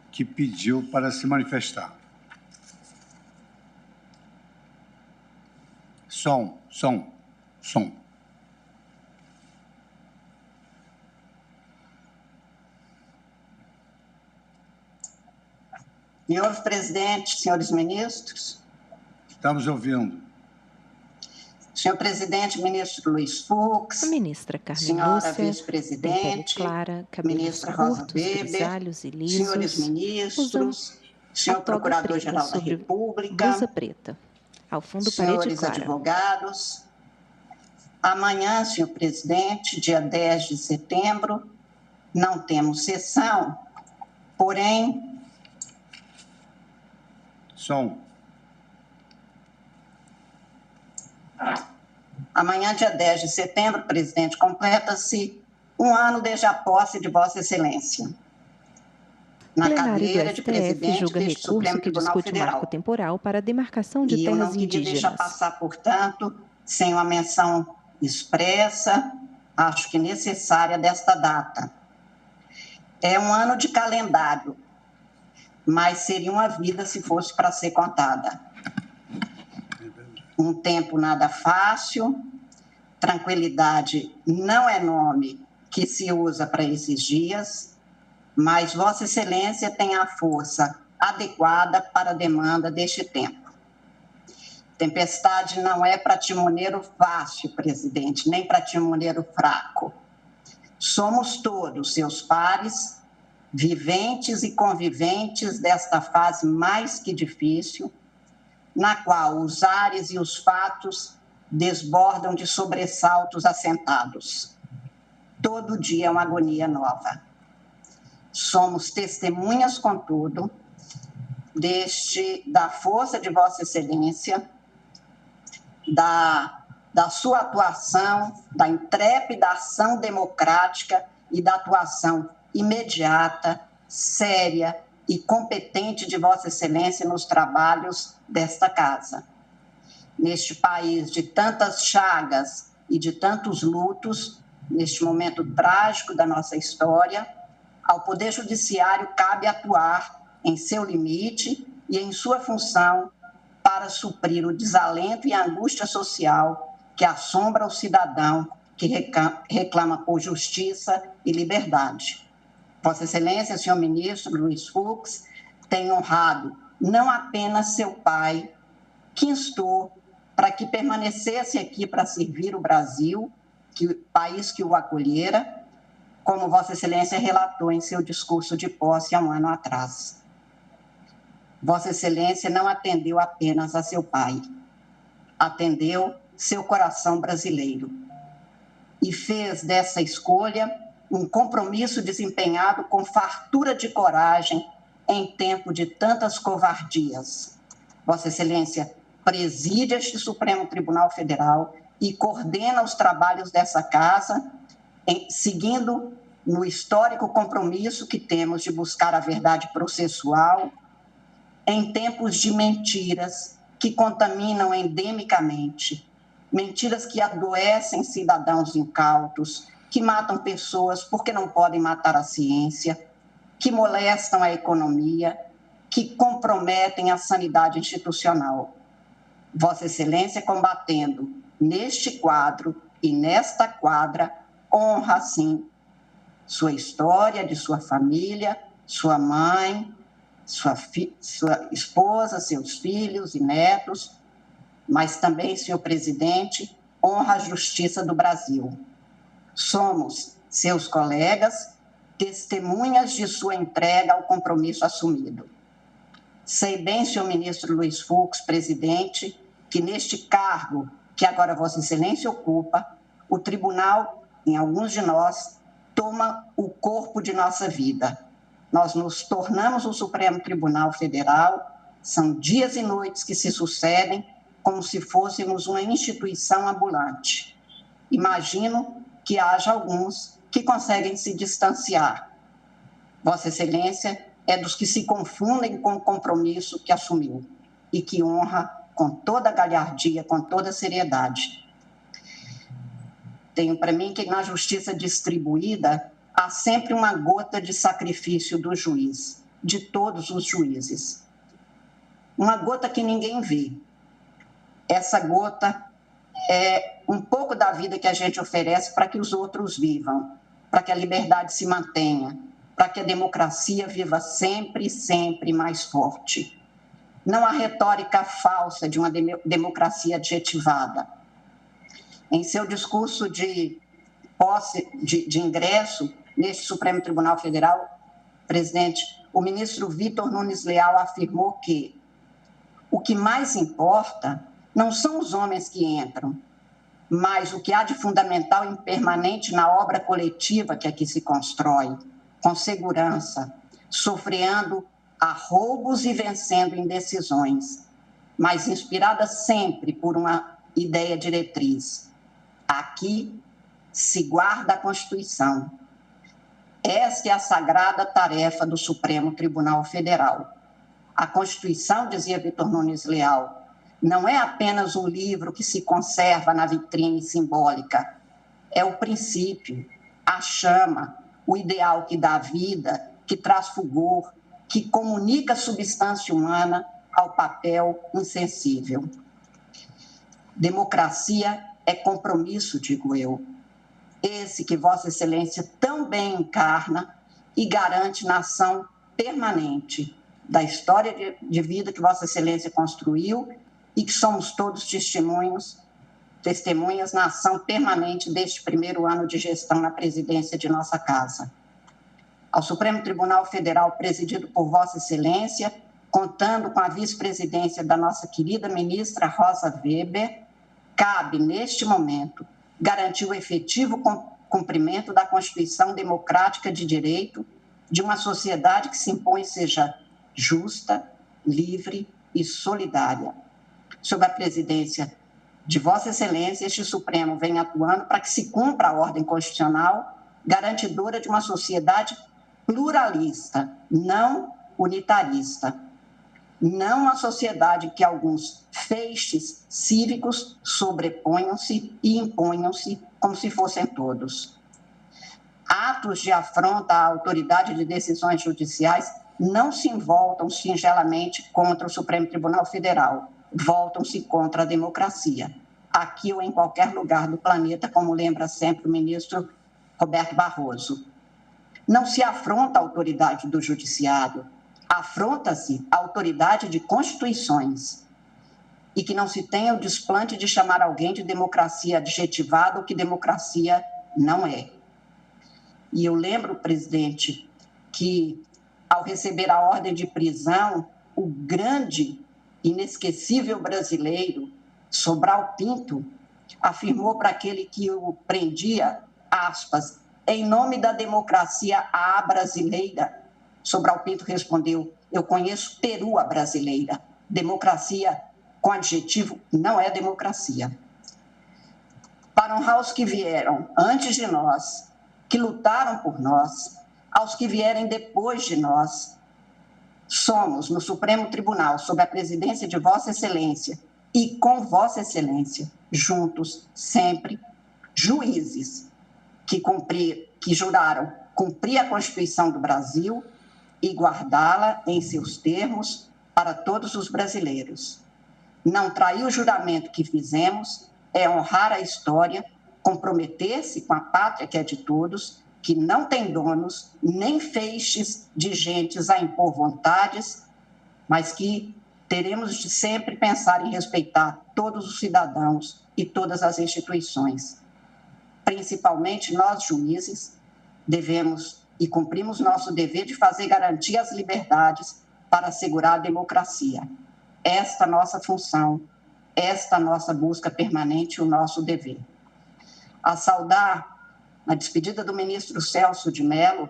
que pediu para se manifestar. Som. Senhor presidente, senhores ministros. Estamos ouvindo. Senhor presidente, ministro Luiz Fux. Ministra Carmen senhora Lúcia. vice-presidente. Clara, ministra Rosa Weber. Grisalhos e lisos. Senhores ministros. Senhor Procurador-Geral da República. Blusa preta. Ao fundo, senhores parede clara. advogados. Amanhã, senhor presidente, dia 10 de setembro, não temos sessão, porém... Amanhã, dia 10 de setembro, presidente, completa-se um ano desde a posse de Vossa Excelência. Na cadeira de presidente julga deste recurso Supremo que Tribunal discute Federal. marco temporal para a demarcação de E eu terras não queria indígenas. deixar passar, portanto, sem uma menção expressa, acho que necessária, desta data. É um ano de calendário, mas seria uma vida se fosse para ser contada. Um tempo nada fácil, tranquilidade não é nome que se usa para esses dias, mas Vossa Excelência tem a força adequada para a demanda deste tempo. Tempestade não é para timoneiro fácil, presidente, nem para timoneiro fraco. Somos todos seus pares, viventes e conviventes desta fase mais que difícil, na qual os ares e os fatos desbordam de sobressaltos assentados. Todo dia é uma agonia nova. Somos testemunhas, contudo, da força de Vossa Excelência, da sua atuação, da intrépida ação democrática e da atuação imediata, séria e competente de Vossa Excelência nos trabalhos desta casa. Neste país de tantas chagas e de tantos lutos, neste momento trágico da nossa história, ao Poder Judiciário cabe atuar em seu limite e em sua função para suprir o desalento e a angústia social que assombra o cidadão que reclama por justiça e liberdade. Vossa Excelência, senhor ministro Luiz Fux, tem honrado não apenas seu pai, que instou para que permanecesse aqui para servir o Brasil, país que o acolhera, como Vossa Excelência relatou em seu discurso de posse há um ano atrás. Vossa Excelência não atendeu apenas a seu pai, atendeu seu coração brasileiro e fez dessa escolha um compromisso desempenhado com fartura de coragem em tempo de tantas covardias. Vossa Excelência preside este Supremo Tribunal Federal e coordena os trabalhos dessa casa, seguindo no histórico compromisso que temos de buscar a verdade processual em tempos de mentiras que contaminam endemicamente, mentiras que adoecem cidadãos incautos, que matam pessoas porque não podem matar a ciência, que molestam a economia, que comprometem a sanidade institucional. Vossa Excelência, combatendo neste quadro e nesta quadra, honra, assim, sua história, de sua família, sua mãe, sua esposa, seus filhos e netos, mas também, senhor presidente, honra a justiça do Brasil. Somos seus colegas, testemunhas de sua entrega ao compromisso assumido. Sei bem, senhor ministro Luiz Fux, presidente, que neste cargo que agora Vossa Excelência ocupa, o tribunal, em alguns de nós, toma o corpo de nossa vida. Nós nos tornamos o Supremo Tribunal Federal, são dias e noites que se sucedem como se fôssemos uma instituição ambulante. Imagino que haja alguns que conseguem se distanciar. Vossa Excelência é dos que se confundem com o compromisso que assumiu e que honra com toda a galhardia, com toda a seriedade. Tenho para mim que na justiça distribuída há sempre uma gota de sacrifício do juiz, de todos os juízes. Uma gota que ninguém vê. Essa gota é um pouco da vida que a gente oferece para que os outros vivam, para que a liberdade se mantenha, para que a democracia viva sempre, sempre mais forte. Não há retórica falsa de uma democracia adjetivada. Em seu discurso de posse, de ingresso neste Supremo Tribunal Federal, presidente, o ministro Vitor Nunes Leal afirmou que o que mais importa não são os homens que entram, mas o que há de fundamental e permanente na obra coletiva que aqui se constrói, com segurança, sofreando a roubos e vencendo indecisões, mas inspirada sempre por uma ideia diretriz. Aqui se guarda a Constituição. Esta é a sagrada tarefa do Supremo Tribunal Federal. A Constituição, dizia Vitor Nunes Leal, não é apenas um livro que se conserva na vitrine simbólica. É o princípio, a chama, o ideal que dá vida, que traz fulgor, que comunica a substância humana ao papel insensível. Democracia é compromisso, digo eu. Esse que Vossa Excelência tão bem encarna e garante na ação permanente da história de vida que Vossa Excelência construiu e que somos todos testemunhas na ação permanente deste primeiro ano de gestão na presidência de nossa casa. Ao Supremo Tribunal Federal, presidido por Vossa Excelência, contando com a vice-presidência da nossa querida ministra Rosa Weber, cabe, neste momento, garantir o efetivo cumprimento da Constituição Democrática de Direito de uma sociedade que se impõe seja justa, livre e solidária. Sob a presidência de Vossa Excelência, este Supremo vem atuando para que se cumpra a ordem constitucional garantidora de uma sociedade pluralista, não unitarista. Não uma sociedade que alguns feixes cívicos sobreponham-se e imponham-se como se fossem todos. Atos de afronta à autoridade de decisões judiciais não se voltam singelamente contra o Supremo Tribunal Federal, voltam-se contra a democracia, aqui ou em qualquer lugar do planeta, como lembra sempre o ministro Roberto Barroso. Não se afronta a autoridade do judiciário, afronta-se a autoridade de constituições, e que não se tenha o desplante de chamar alguém de democracia adjetivada, o que democracia não é. E eu lembro, presidente, que ao receber a ordem de prisão, o grande, inesquecível brasileiro, Sobral Pinto, afirmou para aquele que o prendia, aspas, em nome da democracia à brasileira. Sobral Pinto respondeu, eu conheço Peru a brasileira. Democracia com adjetivo não é democracia. Para honrar os que vieram antes de nós, que lutaram por nós, aos que vierem depois de nós, somos, no Supremo Tribunal, sob a presidência de Vossa Excelência e com Vossa Excelência, juntos, sempre, juízes que juraram cumprir a Constituição do Brasil e guardá-la em seus termos para todos os brasileiros. Não trair o juramento que fizemos é honrar a história, comprometer-se com a pátria que é de todos, que não tem donos, nem feixes de gentes a impor vontades, mas que teremos de sempre pensar em respeitar todos os cidadãos e todas as instituições. Principalmente nós, juízes, devemos e cumprimos nosso dever de fazer garantir as liberdades para assegurar a democracia. Esta nossa função, esta nossa busca permanente, o nosso dever. A saudar a despedida do ministro Celso de Mello,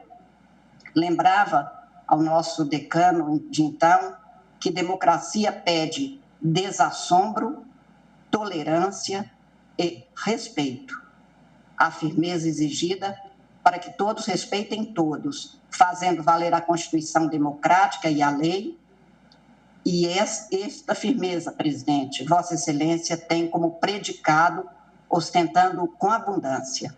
lembrava ao nosso decano de então que democracia pede desassombro, tolerância e respeito. A firmeza exigida para que todos respeitem todos, fazendo valer a Constituição democrática e a lei. E esta firmeza, presidente, Vossa Excelência tem como predicado, ostentando com abundância.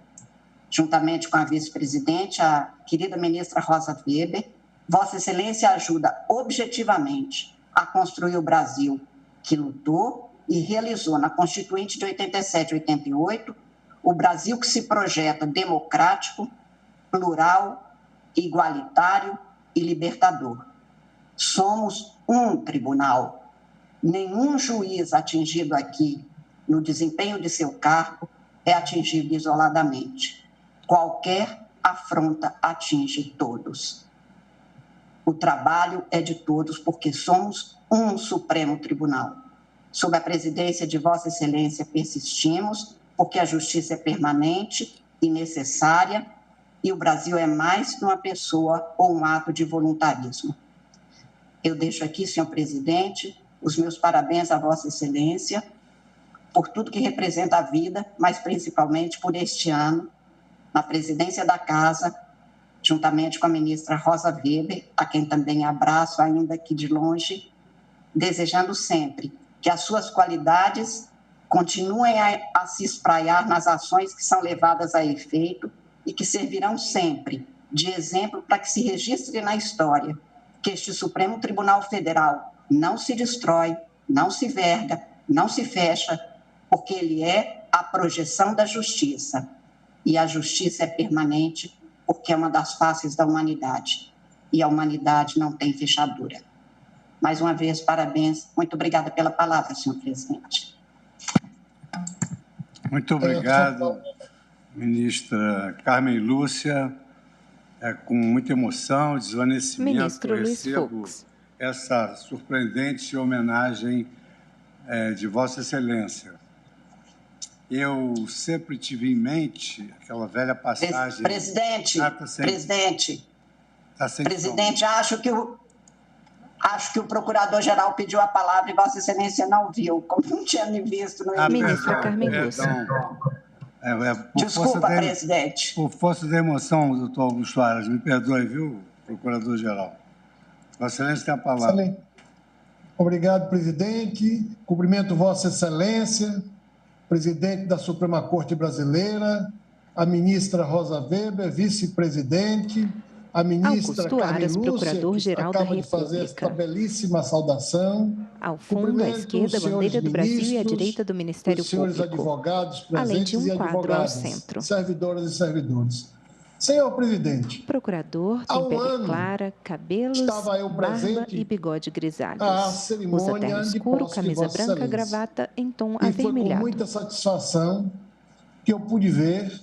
Juntamente com a vice-presidente, a querida ministra Rosa Weber, Vossa Excelência ajuda objetivamente a construir o Brasil que lutou e realizou na Constituinte de 87 e 88, o Brasil que se projeta democrático, plural, igualitário e libertador. Somos um tribunal. Nenhum juiz atingido aqui no desempenho de seu cargo é atingido isoladamente. Qualquer afronta atinge todos. O trabalho é de todos porque somos um Supremo Tribunal. Sob a presidência de Vossa Excelência persistimos, porque a justiça é permanente e necessária e o Brasil é mais que uma pessoa ou um ato de voluntarismo. Eu deixo aqui, senhor presidente, os meus parabéns a Vossa Excelência por tudo que representa a vida, mas principalmente por este ano, na presidência da Casa, juntamente com a ministra Rosa Weber, a quem também abraço ainda aqui de longe, desejando sempre que as suas qualidades continuem a se espraiar nas ações que são levadas a efeito e que servirão sempre de exemplo para que se registre na história que este Supremo Tribunal Federal não se destrói, não se verga, não se fecha, porque ele é a projeção da justiça. E a justiça é permanente porque é uma das faces da humanidade. E a humanidade não tem fechadura. Mais uma vez, parabéns. Muito obrigada pela palavra, senhor presidente. Muito obrigado, ministra Carmen Lúcia. Com muita emoção, desvanecimento, Ministro Luiz Fux. Essa surpreendente homenagem de Vossa Excelência. Eu sempre tive em mente aquela velha passagem... Presidente, acho que o procurador-geral pediu a palavra e Vossa Excelência não viu, como não tinha me visto no início. Ministra Carmen Lúcia. Desculpa, presidente. Por força da emoção, doutor Augusto Aras, me perdoe, viu, procurador-geral. Vossa Excelência tem a palavra. Excelente. Obrigado, presidente. Cumprimento Vossa Excelência, presidente da Suprema Corte Brasileira, a ministra Rosa Weber, vice-presidente, a ministra Carmen Lúcia, procurador-geral da acaba de fazer esta belíssima saudação. Ao fundo, à esquerda, a bandeira do Brasil e à direita do Ministério Público. Senhores advogados presentes, além de um quadro ao centro. Servidoras e servidores. Senhor presidente, procurador tem pele clara, cabelos, barba e bigode grisalhos. Usa terno escuro, camisa branca, gravata em tom avermelhado. Foi com muita satisfação que eu pude ver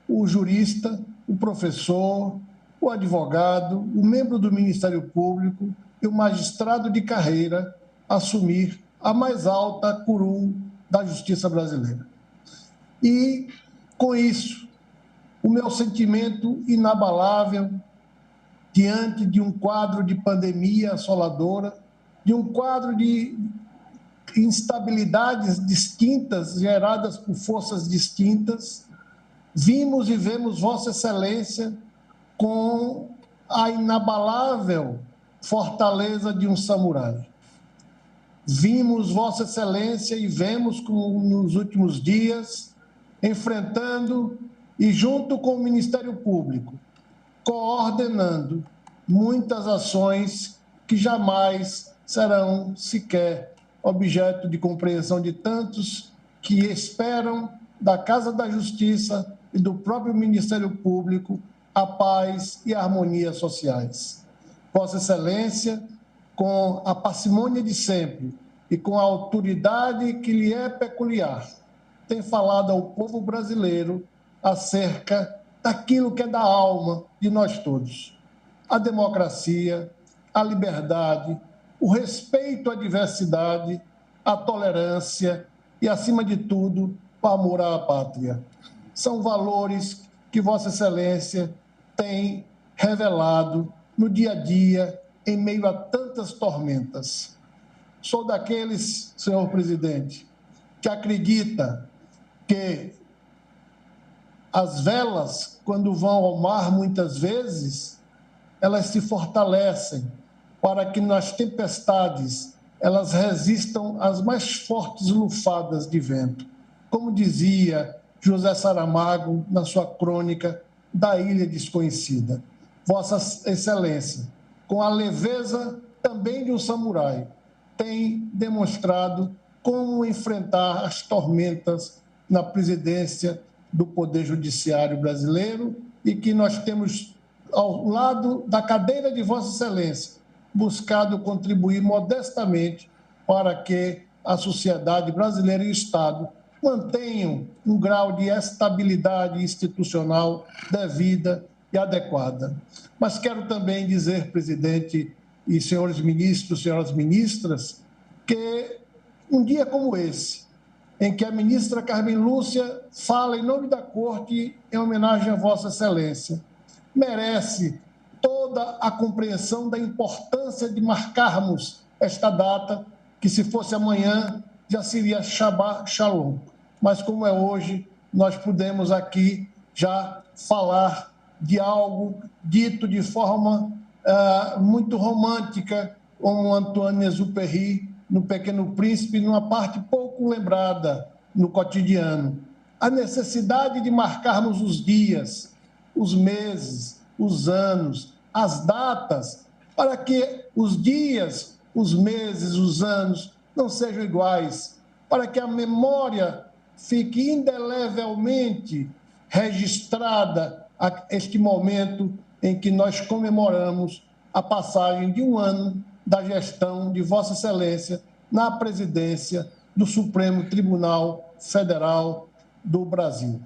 o jurista, o professor, o advogado, o membro do Ministério Público e o magistrado de carreira assumir a mais alta curul da justiça brasileira. E, com isso, o meu sentimento inabalável diante de um quadro de pandemia assoladora, de um quadro de instabilidades distintas geradas por forças distintas, vimos e vemos Vossa Excelência com a inabalável fortaleza de um samurai. Vimos Vossa Excelência e vemos nos últimos dias enfrentando e junto com o Ministério Público, coordenando muitas ações que jamais serão sequer objeto de compreensão de tantos que esperam da Casa da Justiça e do próprio Ministério Público a paz e a harmonia sociais. Vossa Excelência, com a parcimônia de sempre e com a autoridade que lhe é peculiar, tem falado ao povo brasileiro acerca daquilo que é da alma de nós todos. A democracia, a liberdade, o respeito à diversidade, a tolerância e, acima de tudo, o amor à pátria. São valores que Vossa Excelência tem revelado no dia a dia, em meio a tantas tormentas. Sou daqueles, senhor presidente, que acredita que As velas, quando vão ao mar, muitas vezes, elas se fortalecem para que nas tempestades elas resistam às mais fortes lufadas de vento. Como dizia José Saramago na sua crônica da Ilha Desconhecida. Vossa Excelência, com a leveza também de um samurai, tem demonstrado como enfrentar as tormentas na presidência do Poder Judiciário brasileiro e que nós temos, ao lado da cadeira de Vossa Excelência, buscado contribuir modestamente para que a sociedade brasileira e o Estado mantenham um grau de estabilidade institucional devida e adequada. Mas quero também dizer, presidente e senhores ministros, senhoras ministras, que um dia como esse, em que a ministra Carmen Lúcia fala em nome da Corte em homenagem a Vossa Excelência, merece toda a compreensão da importância de marcarmos esta data, que se fosse amanhã já seria Shabbat Shalom. Mas como é hoje, nós podemos aqui já falar de algo dito de forma muito romântica, como Antoine Exupéry, no Pequeno Príncipe, numa parte pouco lembrada no cotidiano. A necessidade de marcarmos os dias, os meses, os anos, as datas, para que os dias, os meses, os anos não sejam iguais, para que a memória fique indelevelmente registrada a este momento em que nós comemoramos a passagem de um ano da gestão de Vossa Excelência na presidência do Supremo Tribunal Federal do Brasil.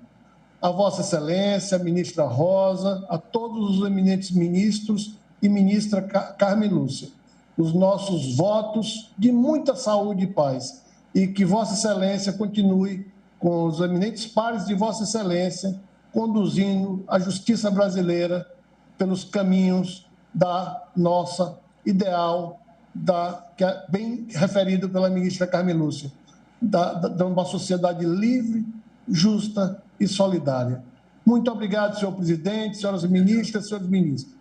A Vossa Excelência, a ministra Rosa, a todos os eminentes ministros e ministra Carmen Lúcia, os nossos votos de muita saúde e paz, e que Vossa Excelência continue com os eminentes pares de Vossa Excelência, conduzindo a justiça brasileira pelos caminhos da nossa ideal, que é bem referido pela ministra Carmen Lúcia, de uma sociedade livre, justa e solidária. Muito obrigado, senhor presidente, senhoras ministras, senhores ministros.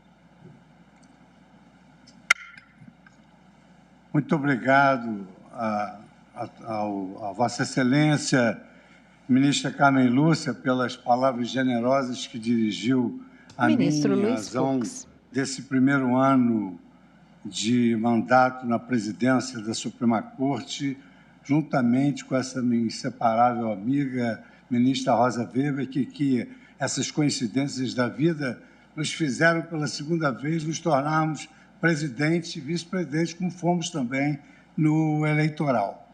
Muito obrigado a Vossa Excelência, ministra Carmen Lúcia, pelas palavras generosas que dirigiu a mim em razão desse primeiro ano de mandato na presidência da Suprema Corte, juntamente com essa minha inseparável amiga, ministra Rosa Weber, que essas coincidências da vida nos fizeram, pela segunda vez, nos tornarmos presidente e vice-presidente, como fomos também no eleitoral.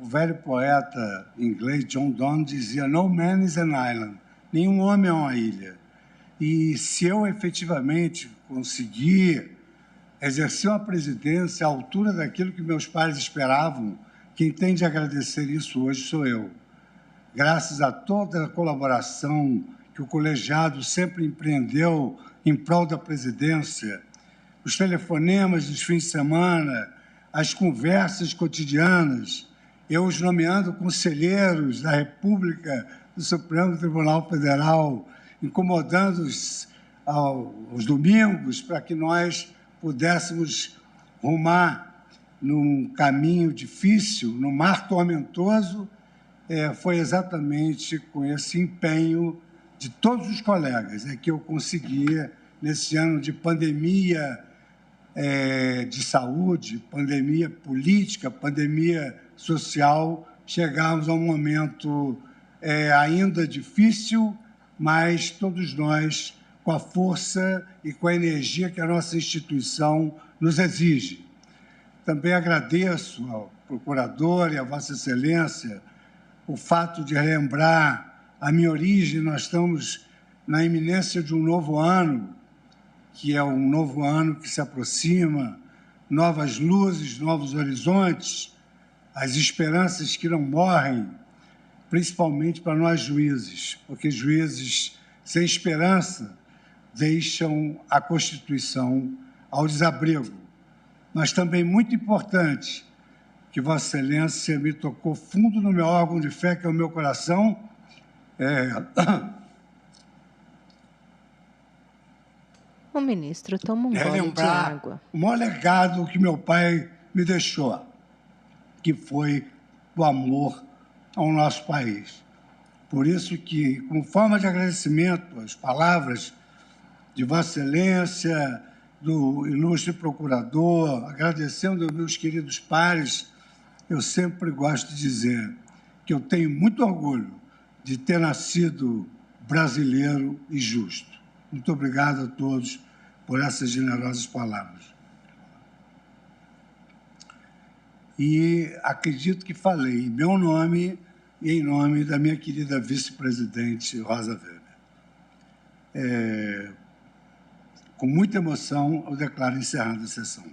O velho poeta inglês John Donne dizia: "No man is an island", nenhum homem é uma ilha. E se eu efetivamente conseguir exercer uma presidência à altura daquilo que meus pais esperavam, quem tem de agradecer isso hoje sou eu. Graças a toda a colaboração que o colegiado sempre empreendeu em prol da presidência, os telefonemas dos fins de semana, as conversas cotidianas, eu os nomeando conselheiros da República do Supremo Tribunal Federal, incomodando-os aos domingos para que nós pudéssemos rumar num caminho difícil, num mar tormentoso, foi exatamente com esse empenho de todos os colegas que eu conseguia, nesse ano de pandemia de saúde, pandemia política, pandemia social, chegarmos a um momento ainda difícil, mas todos nós com a força e com a energia que a nossa instituição nos exige. Também agradeço ao procurador e à Vossa Excelência o fato de relembrar a minha origem. Nós estamos na iminência de um novo ano, que é um novo ano que se aproxima, novas luzes, novos horizontes, as esperanças que não morrem, principalmente para nós juízes, porque juízes sem esperança deixam a Constituição ao desabrigo. Mas também muito importante que Vossa Excelência me tocou fundo no meu órgão de fé, que é o meu coração, O ministro toma um gole de água. O maior legado que meu pai me deixou, que foi o amor ao nosso país. Por isso que, como forma de agradecimento, as palavras de Vossa Excelência, do ilustre procurador, agradecendo aos meus queridos pares, eu sempre gosto de dizer que eu tenho muito orgulho de ter nascido brasileiro e justo. Muito obrigado a todos por essas generosas palavras. E acredito que falei em meu nome e em nome da minha querida vice-presidente Rosa Weber. Com muita emoção, eu declaro encerrada a sessão.